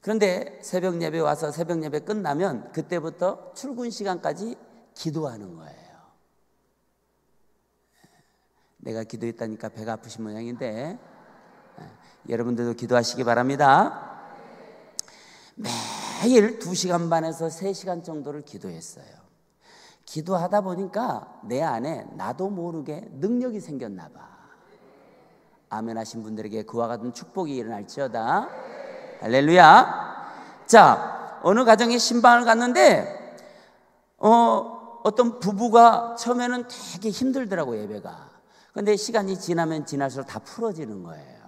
그런데 새벽 예배 와서 새벽 예배 끝나면 그때부터 출근 시간까지 기도하는 거예요. 내가 기도했다니까 배가 아프신 모양인데 여러분들도 기도하시기 바랍니다. 매일 2시간 반에서 3시간 정도를 기도했어요. 기도하다 보니까 내 안에 나도 모르게 능력이 생겼나 봐. 아멘 하신 분들에게 그와 같은 축복이 일어날지어다. 할렐루야. 자, 어느 가정에 신방을 갔는데 어떤 부부가 처음에는 되게 힘들더라고, 예배가. 근데 시간이 지나면 지날수록 다 풀어지는 거예요.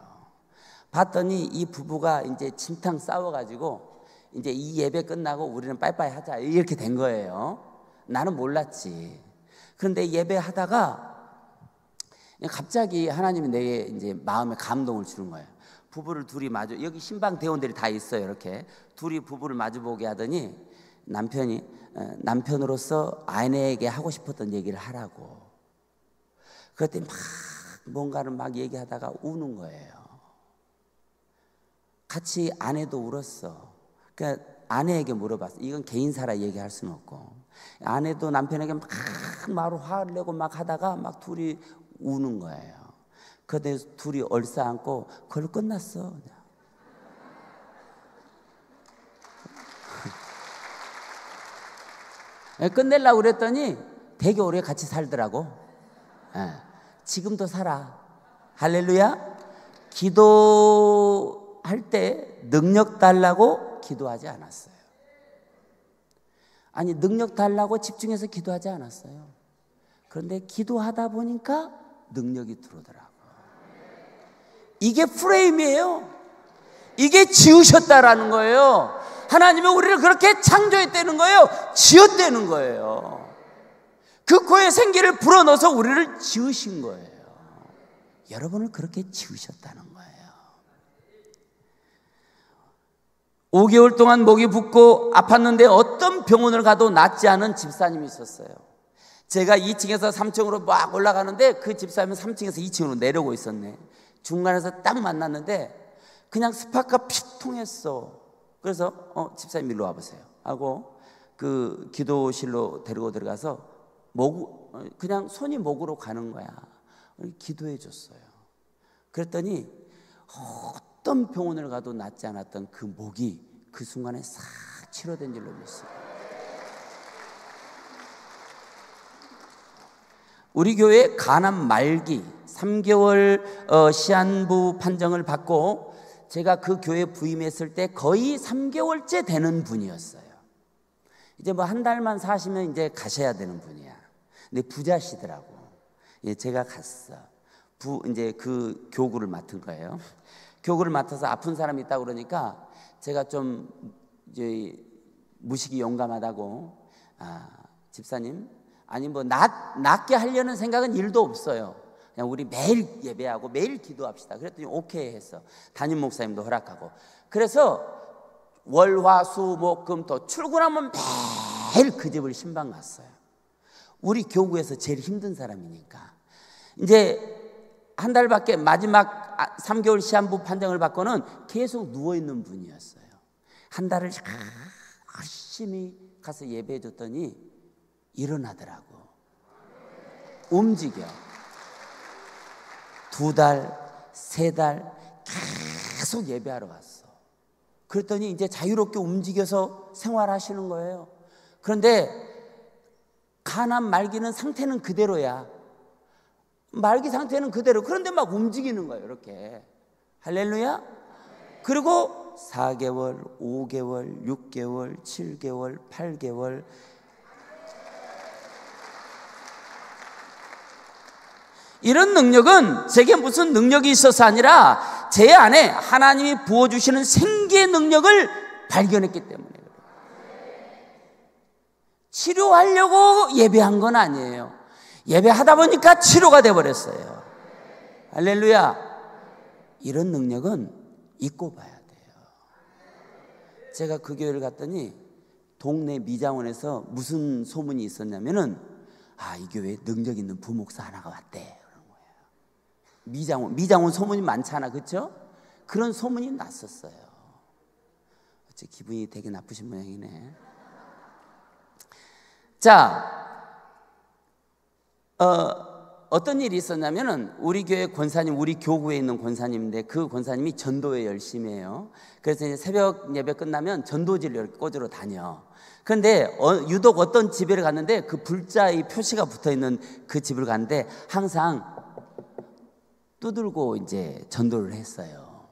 봤더니 이 부부가 이제 진탕 싸워가지고 이제 이 예배 끝나고 우리는 빠이빠이 하자 이렇게 된 거예요. 나는 몰랐지. 그런데 예배하다가 갑자기 하나님이 내게 이제 마음에 감동을 주는 거예요. 부부를 둘이 마주, 여기 신방 대원들이 다 있어요. 이렇게 둘이 부부를 마주보게 하더니 남편이 남편으로서 아내에게 하고 싶었던 얘기를 하라고. 그랬더니 막 뭔가를 막 얘기하다가 우는 거예요. 같이 아내도 울었어. 그러니까 아내에게 물어봤어. 이건 개인사라 얘기할 수는 없고. 아내도 남편에게 막 화를 내고 막 하다가 막 둘이 우는 거예요. 그때 둘이 얼싸안고 그걸로 끝났어. 끝내려고 그랬더니 되게 오래 같이 살더라고. 지금도 살아. 할렐루야. 기도할 때 능력 달라고 기도하지 않았어요. 아니, 능력 달라고 집중해서 기도하지 않았어요. 그런데 기도하다 보니까 능력이 들어오더라고요. 이게 프레임이에요. 이게 지으셨다라는 거예요. 하나님은 우리를 그렇게 창조했다는 거예요. 지었다는 거예요. 그 코에 생기를 불어넣어서 우리를 지으신 거예요. 여러분을 그렇게 지으셨다는 거예요. 5개월 동안 목이 붓고 아팠는데 어떤 병원을 가도 낫지 않은 집사님이 있었어요. 제가 2층에서 3층으로 막 올라가는데 그 집사님은 3층에서 2층으로 내려오고 있었네. 중간에서 딱 만났는데 그냥 스파크가 픽 통했어. 그래서 집사님 일로 와보세요 하고 그 기도실로 데리고 들어가서 그냥 손이 목으로 가는 거야. 기도해 줬어요. 그랬더니 어떤 병원을 가도 낫지 않았던 그 목이 그 순간에 싹 치료된 줄로 믿습니다. 우리 교회 간암 말기 3개월 시한부 판정을 받고 제가 그 교회 부임했을 때 거의 3개월째 되는 분이었어요. 이제 뭐 한 달만 사시면 이제 가셔야 되는 분이야. 근데 부자시더라고. 제가 갔어. 이제 그 교구를 맡은 거예요. 교구를 맡아서 아픈 사람이 있다고 그러니까 제가 좀 이제 무식이 용감하다고, 집사님, 아니 뭐 낫게 하려는 생각은 1도 없어요. 그냥 우리 매일 예배하고 매일 기도합시다. 그랬더니 오케이 했어. 담임 목사님도 허락하고. 그래서 월, 화, 수, 목, 금, 토 출근하면 매일 그 집을 신방 갔어요. 우리 교구에서 제일 힘든 사람이니까. 이제 한 달밖에, 마지막 3개월 시한부 판정을 받고는 계속 누워있는 분이었어요. 한 달을 열심히 가서 예배해 줬더니 일어나더라고. 움직여. 2달, 3달 계속 예배하러 갔어. 그랬더니 이제 자유롭게 움직여서 생활하시는 거예요. 그런데 간암 말기는 상태는 그대로야. 말기 상태는 그대로. 그런데 막 움직이는 거예요. 이렇게. 할렐루야. 그리고 4개월, 5개월, 6개월, 7개월, 8개월. 이런 능력은 제게 무슨 능력이 있어서 아니라 제 안에 하나님이 부어주시는 생기의 능력을 발견했기 때문에 그래요. 치료하려고 예배한 건 아니에요. 예배하다 보니까 치료가 돼버렸어요. 할렐루야. 이런 능력은 잊고 봐야 돼요. 제가 그 교회를 갔더니 동네 미장원에서 무슨 소문이 있었냐면은 이 교회에 능력 있는 부목사 하나가 왔대. 미장원 소문이 많잖아, 그렇죠? 그런 소문이 났었어요. 어째 기분이 되게 나쁘신 모양이네. 자, 어떤 일이 있었냐면은 우리 교회 권사님, 우리 교구에 있는 권사님인데 그 권사님이 전도에 열심히 해요. 그래서 이제 새벽 예배 끝나면 전도지를 꽂으러 다녀. 그런데 유독 어떤 집에 갔는데 그 불자의 표시가 붙어 있는 그 집을 갔는데 항상 두들고 이제 전도를 했어요.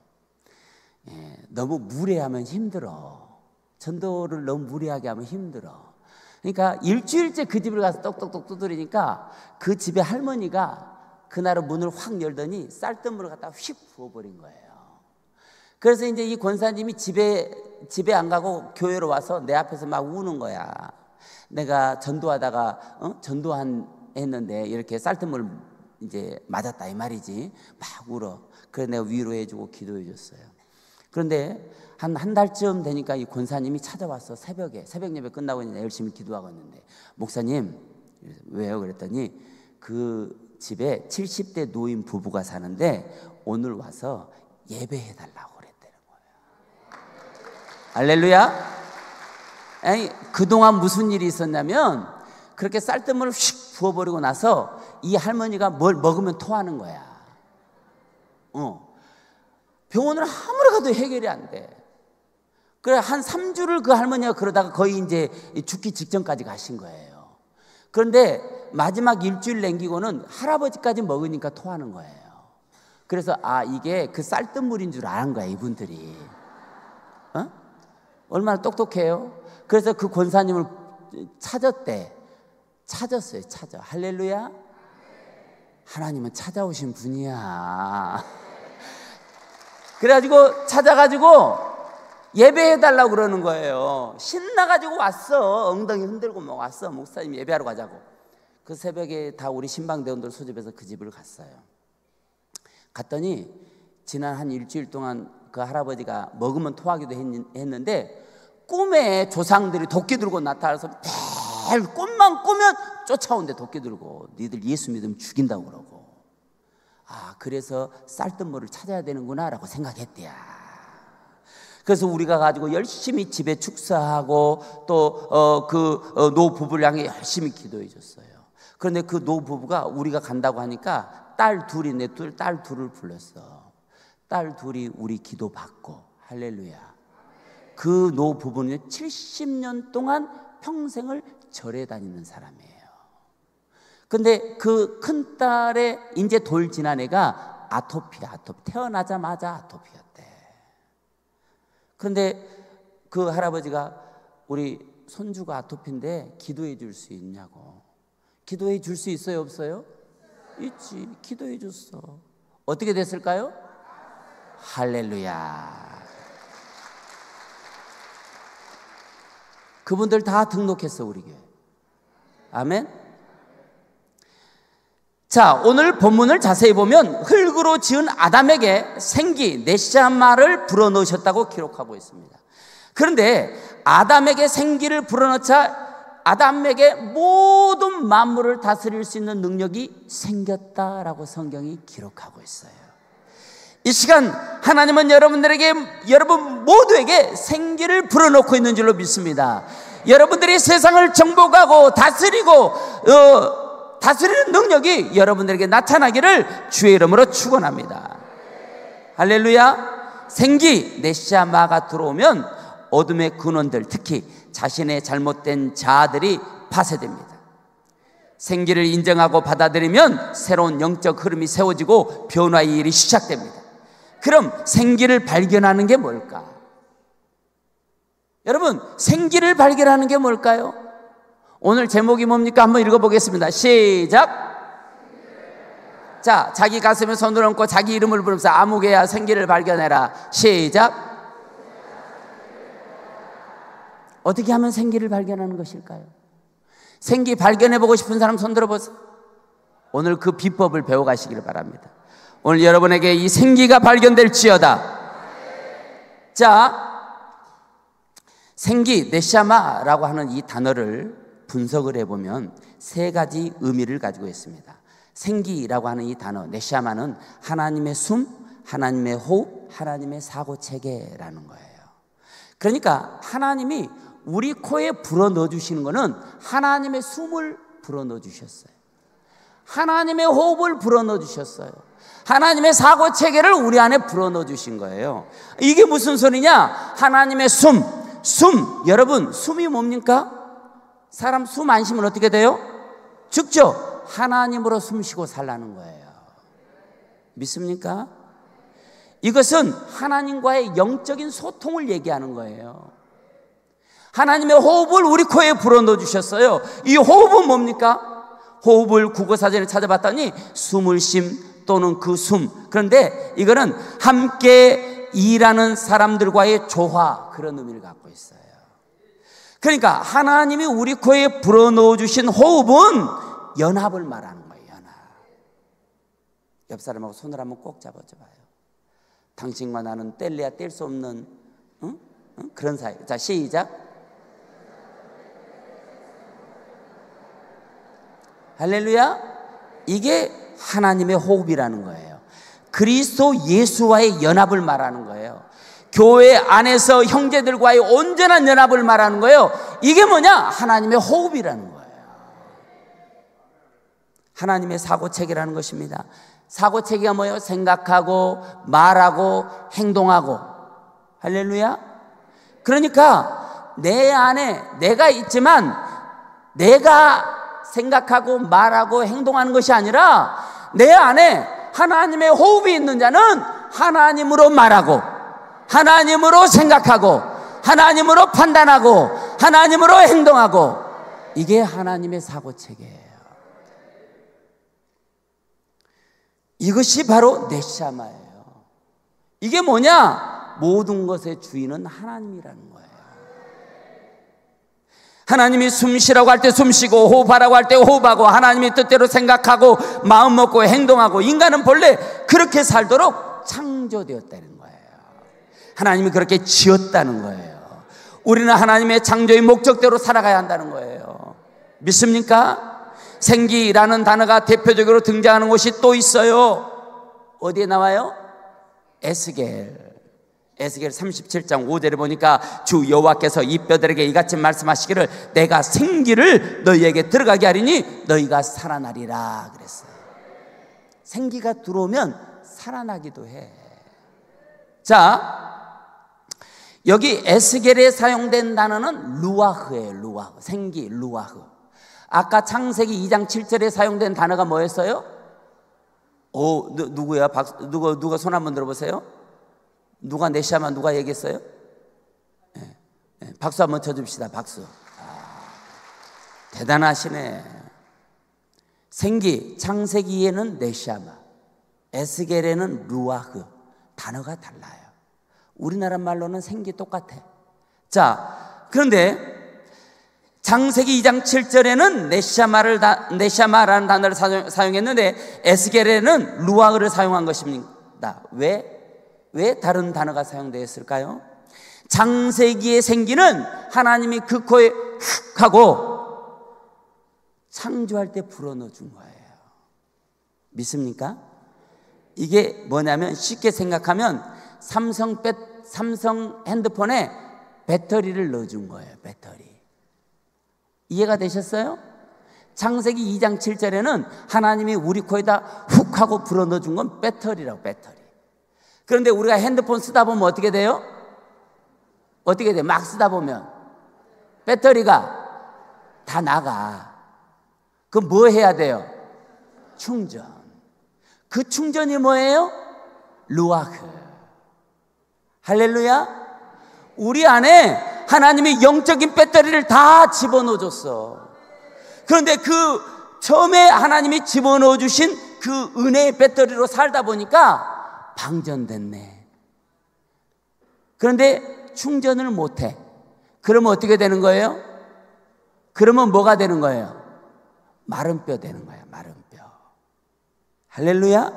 너무 무례하면 힘들어. 전도를 너무 무례하게 하면 힘들어. 그러니까 일주일째 그 집을 가서 똑똑똑 두드리니까 그 집의 할머니가 그날은 문을 확 열더니 쌀뜨물을 갖다가 휙 부어버린 거예요. 그래서 이제 이 권사님이 집에 안 가고 교회로 와서 내 앞에서 막 우는 거야. 내가 전도하다가 전도한 했는데 이렇게 쌀뜨물 이제 맞았다 이 말이지. 막 울어. 그래서 내가 위로해주고 기도해줬어요. 그런데 한 달쯤 되니까 이 권사님이 찾아왔어. 새벽 예배 끝나고 이제 열심히 기도하고 있는데, 목사님, 왜요? 그랬더니 그 집에 70대 노인 부부가 사는데 오늘 와서 예배해 달라고 그랬다는 거예요. 할렐루야. 아니, 그동안 무슨 일이 있었냐면 그렇게 쌀뜨물을 휙 부어버리고 나서 이 할머니가 뭘 먹으면 토하는 거야. 병원을 아무리 가도 해결이 안 돼. 그래, 한 3주를 그 할머니가 그러다가 거의 이제 죽기 직전까지 가신 거예요. 그런데 마지막 일주일 남기고는 할아버지까지 먹으니까 토하는 거예요. 그래서 이게 그 쌀뜨물인 줄 아는 거야, 이분들이. 얼마나 똑똑해요. 그래서 그 권사님을 찾았어요. 할렐루야. 하나님은 찾아오신 분이야. 그래가지고 찾아가지고 예배해달라고 그러는 거예요. 신나가지고 왔어. 엉덩이 흔들고 막 왔어. 목사님 예배하러 가자고. 그 새벽에 다 우리 신방대원들 소집해서 그 집을 갔어요. 갔더니 지난 한 일주일 동안 그 할아버지가 먹으면 토하기도 했는데 꿈에 조상들이 도끼 들고 나타나서 매일 꿈만 꾸면 쫓아온대. 도끼 들고 니들 예수 믿으면 죽인다고 그러고. 그래서 쌀뜨물을 찾아야 되는구나 라고 생각했대야. 그래서 우리가 가지고 열심히 집에 축사하고 또 그 노부부를 향해 열심히 기도해 줬어요. 그런데 그 노부부가 우리가 간다고 하니까 딸 둘을 불렀어. 딸 둘이 우리 기도 받고. 할렐루야. 그 노부부는 70년 동안 평생을 절에 다니는 사람이에요. 근데 그 큰딸의 이제 돌 지난 애가 아토피 태어나자마자 아토피였대. 그런데 그 할아버지가 우리 손주가 아토피인데 기도해 줄 수 있냐고. 기도해 줄 수 있어요, 없어요? 있지. 기도해 줬어. 어떻게 됐을까요? 할렐루야. 그분들 다 등록했어, 우리 교회. 아멘. 자, 오늘 본문을 자세히 보면 흙으로 지은 아담에게 생기 네샤마를 불어넣으셨다고 기록하고 있습니다. 그런데 아담에게 생기를 불어넣자 아담에게 모든 만물을 다스릴 수 있는 능력이 생겼다라고 성경이 기록하고 있어요. 이 시간 하나님은 여러분 모두에게 생기를 불어넣고 있는 줄로 믿습니다. 여러분들이 세상을 정복하고 다스리는 능력이 여러분들에게 나타나기를 주의 이름으로 축원합니다. 할렐루야. 생기 네샤마가 들어오면 어둠의 근원들, 특히 자신의 잘못된 자아들이 파쇄됩니다. 생기를 인정하고 받아들이면 새로운 영적 흐름이 세워지고 변화의 일이 시작됩니다. 그럼 생기를 발견하는 게 뭘까? 여러분, 생기를 발견하는 게 뭘까요? 오늘 제목이 뭡니까? 한번 읽어보겠습니다. 시작. 자, 자기 가슴에 손을 얹고 자기 이름을 부르면서 아무개야 생기를 발견해라. 시작. 어떻게 하면 생기를 발견하는 것일까요? 생기 발견해보고 싶은 사람 손 들어보세요. 오늘 그 비법을 배워가시기를 바랍니다. 오늘 여러분에게 이 생기가 발견될지어다. 자, 생기, 네샤마라고 하는 이 단어를 분석을 해보면 세 가지 의미를 가지고 있습니다. 생기라고 하는 이 단어, 네샤마는 하나님의 숨, 하나님의 호흡, 하나님의 사고체계라는 거예요. 그러니까 하나님이 우리 코에 불어넣어 주시는 것은 하나님의 숨을 불어넣어 주셨어요. 하나님의 호흡을 불어넣어 주셨어요. 하나님의 사고체계를 우리 안에 불어넣어 주신 거예요. 이게 무슨 소리냐? 하나님의 숨, 여러분 숨이 뭡니까? 사람 숨 안 쉬면 어떻게 돼요? 죽죠. 하나님으로 숨 쉬고 살라는 거예요. 믿습니까? 이것은 하나님과의 영적인 소통을 얘기하는 거예요. 하나님의 호흡을 우리 코에 불어넣어 주셨어요. 이 호흡은 뭡니까? 호흡을 국어사전에 찾아봤더니 숨을 쉼 또는 그 숨. 그런데 이거는 함께 일하는 사람들과의 조화, 그런 의미를 갖고 있어요. 그러니까 하나님이 우리 코에 불어넣어 주신 호흡은 연합을 말하는 거예요. 연합. 옆 사람하고 손을 한번 꼭 잡아줘봐요. 당신과 나는 뗄래야 뗄 수 없는 그런 사이. 자, 시작. 할렐루야. 이게 하나님의 호흡이라는 거예요. 그리스도 예수와의 연합을 말하는 거예요. 교회 안에서 형제들과의 온전한 연합을 말하는 거예요. 이게 뭐냐? 하나님의 호흡이라는 거예요. 하나님의 사고체계라는 것입니다. 사고체계가 뭐예요? 생각하고 말하고 행동하고. 할렐루야. 그러니까 내 안에 내가 있지만 내가 생각하고 말하고 행동하는 것이 아니라 내 안에 하나님의 호흡이 있는 자는 하나님으로 말하고 하나님으로 생각하고 하나님으로 판단하고 하나님으로 행동하고. 이게 하나님의 사고체계예요. 이것이 바로 네샤마예요. 이게 뭐냐? 모든 것의 주인은 하나님이라는 거예요. 하나님이 숨 쉬라고 할 때 숨 쉬고 호흡하라고 할 때 호흡하고 하나님이 뜻대로 생각하고 마음 먹고 행동하고. 인간은 본래 그렇게 살도록 창조되었다는 거예요. 하나님이 그렇게 지었다는 거예요. 우리는 하나님의 창조의 목적대로 살아가야 한다는 거예요. 믿습니까? 생기라는 단어가 대표적으로 등장하는 곳이 또 있어요. 어디에 나와요? 에스겔 37장 5절에 보니까 주 여호와께서 이 뼈들에게 이같이 말씀하시기를 내가 생기를 너희에게 들어가게 하리니 너희가 살아나리라 그랬어요. 생기가 들어오면 살아나기도 해. 자, 여기 에스겔에 사용된 단어는 루아흐예요. 루아흐. 생기, 루아흐. 아까 창세기 2장 7절에 사용된 단어가 뭐였어요? 누구야? 누가 손 한번 들어보세요. 누가 네샤마 누가 얘기했어요? 네. 박수 한번 쳐줍시다. 박수. 대단하시네. 생기, 창세기에는 네샤마, 에스겔에는 루아흐. 단어가 달라요. 우리나라 말로는 생기 똑같아. 자, 그런데 창세기 2장 7절에는 네샤마라는 단어를 사용했는데 에스겔에는 루아흐를 사용한 것입니다. 왜 다른 단어가 사용되었을까요? 창세기의 생기는 하나님이 그 코에 훅 하고 창조할 때 불어넣어 준 거예요. 믿습니까? 이게 뭐냐면 쉽게 생각하면 삼성 핸드폰에 배터리를 넣어준 거예요. 배터리. 이해가 되셨어요? 창세기 2장 7절에는 하나님이 우리 코에다 훅 하고 불어넣어 준 건 배터리라고. 배터리. 그런데 우리가 핸드폰 쓰다 보면 어떻게 돼요? 어떻게 돼요? 막 쓰다 보면 배터리가 다 나가. 그럼 뭐 해야 돼요? 충전. 그 충전이 뭐예요? 루아흐. 할렐루야. 우리 안에 하나님이 영적인 배터리를 다 집어넣어 줬어. 그런데 그 처음에 하나님이 집어넣어 주신 그 은혜의 배터리로 살다 보니까 방전됐네. 그런데 충전을 못해. 그러면 어떻게 되는 거예요? 그러면 뭐가 되는 거예요? 마른 뼈 되는 거예요. 마른 뼈. 할렐루야.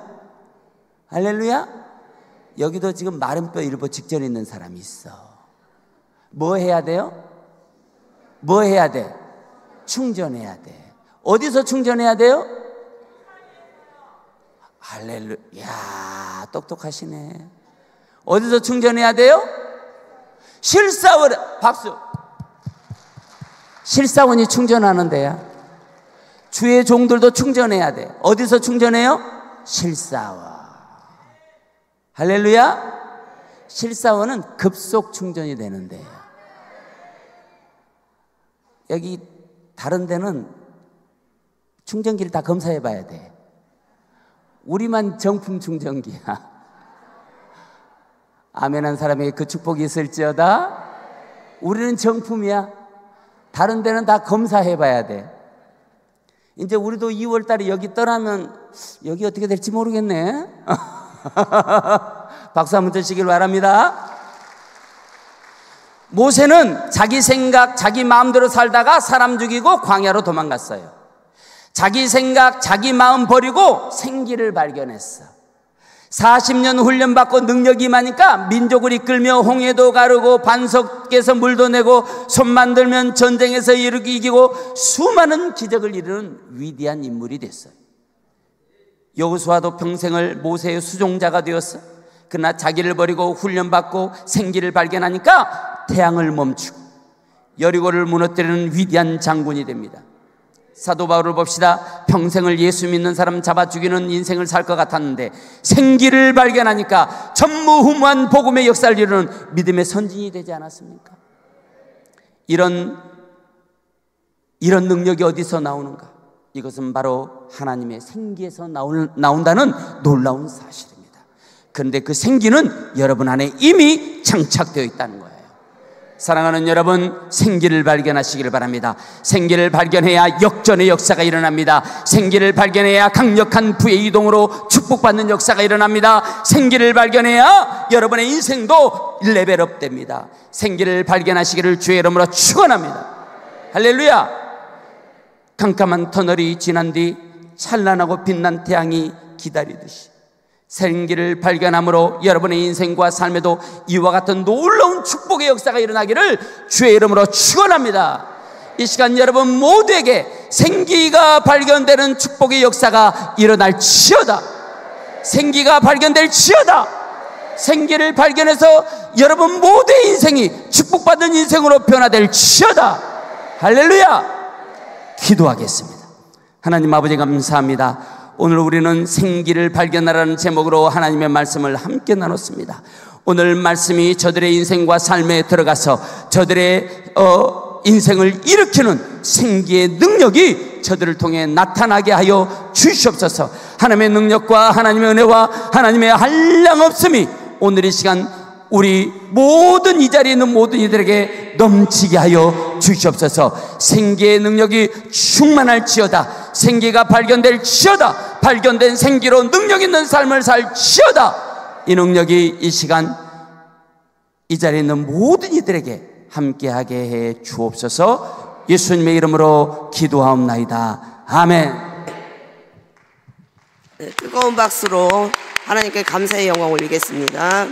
할렐루야. 여기도 지금 마른 뼈 일보 직전에 있는 사람이 있어. 뭐 해야 돼요? 뭐 해야 돼? 충전해야 돼. 어디서 충전해야 돼요? 할렐루야. 야, 똑똑하시네. 어디서 충전해야 돼요? 실사원. 박수. 실사원이 충전하는 데야. 주의 종들도 충전해야 돼. 어디서 충전해요? 실사원. 할렐루야. 실사원은 급속 충전이 되는데 여기 다른 데는 충전기를 다 검사해 봐야 돼. 우리만 정품 충전기야. 아멘한 사람에게 그 축복이 있을지어다. 우리는 정품이야. 다른 데는 다 검사해 봐야 돼. 이제 우리도 2월 달에 여기 떠나면 여기 어떻게 될지 모르겠네. 박수 한번 드시길 바랍니다. 모세는 자기 생각, 자기 마음대로 살다가 사람 죽이고 광야로 도망갔어요. 자기 생각, 자기 마음 버리고 생기를 발견했어. 40년 훈련받고 능력이 임하니까 민족을 이끌며 홍해도 가르고 반석에서 물도 내고 손만 들면 전쟁에서 이기고 수많은 기적을 이루는 위대한 인물이 됐어요. 여호수아도 평생을 모세의 수종자가 되었어. 그러나 자기를 버리고 훈련받고 생기를 발견하니까 태양을 멈추고 여리고를 무너뜨리는 위대한 장군이 됩니다. 사도 바울을 봅시다. 평생을 예수 믿는 사람 잡아 죽이는 인생을 살 것 같았는데 생기를 발견하니까 전무후무한 복음의 역사를 이루는 믿음의 선진이 되지 않았습니까? 이런 능력이 어디서 나오는가? 이것은 바로 하나님의 생기에서 나온다는 놀라운 사실입니다. 그런데 그 생기는 여러분 안에 이미 장착되어 있다는 거예요. 사랑하는 여러분, 생기를 발견하시기를 바랍니다. 생기를 발견해야 역전의 역사가 일어납니다. 생기를 발견해야 강력한 부의 이동으로 축복받는 역사가 일어납니다. 생기를 발견해야 여러분의 인생도 레벨업 됩니다. 생기를 발견하시기를 주의 이름으로 축원합니다. 할렐루야. 깜깜한 터널이 지난 뒤 찬란하고 빛난 태양이 기다리듯이 생기를 발견함으로 여러분의 인생과 삶에도 이와 같은 놀라운 축복의 역사가 일어나기를 주의 이름으로 축원합니다. 이 시간 여러분 모두에게 생기가 발견되는 축복의 역사가 일어날지어다. 생기가 발견될지어다. 생기를 발견해서 여러분 모두의 인생이 축복받는 인생으로 변화될지어다. 할렐루야. 기도하겠습니다. 하나님 아버지 감사합니다. 오늘 우리는 생기를 발견하라는 제목으로 하나님의 말씀을 함께 나눴습니다. 오늘 말씀이 저들의 인생과 삶에 들어가서 저들의 인생을 일으키는 생기의 능력이 저들을 통해 나타나게 하여 주시옵소서. 하나님의 능력과 하나님의 은혜와 하나님의 한량없음이 오늘 이 시간 우리 모든 이 자리에 있는 모든 이들에게 넘치게 하여 주시옵소서. 생기의 능력이 충만할지어다. 생기가 발견될지어다. 발견된 생기로 능력 있는 삶을 살지어다. 이 능력이 이 시간 이 자리에 있는 모든 이들에게 함께하게 해 주옵소서. 예수님의 이름으로 기도하옵나이다. 아멘. 네, 뜨거운 박수로 하나님께 감사의 영광 올리겠습니다.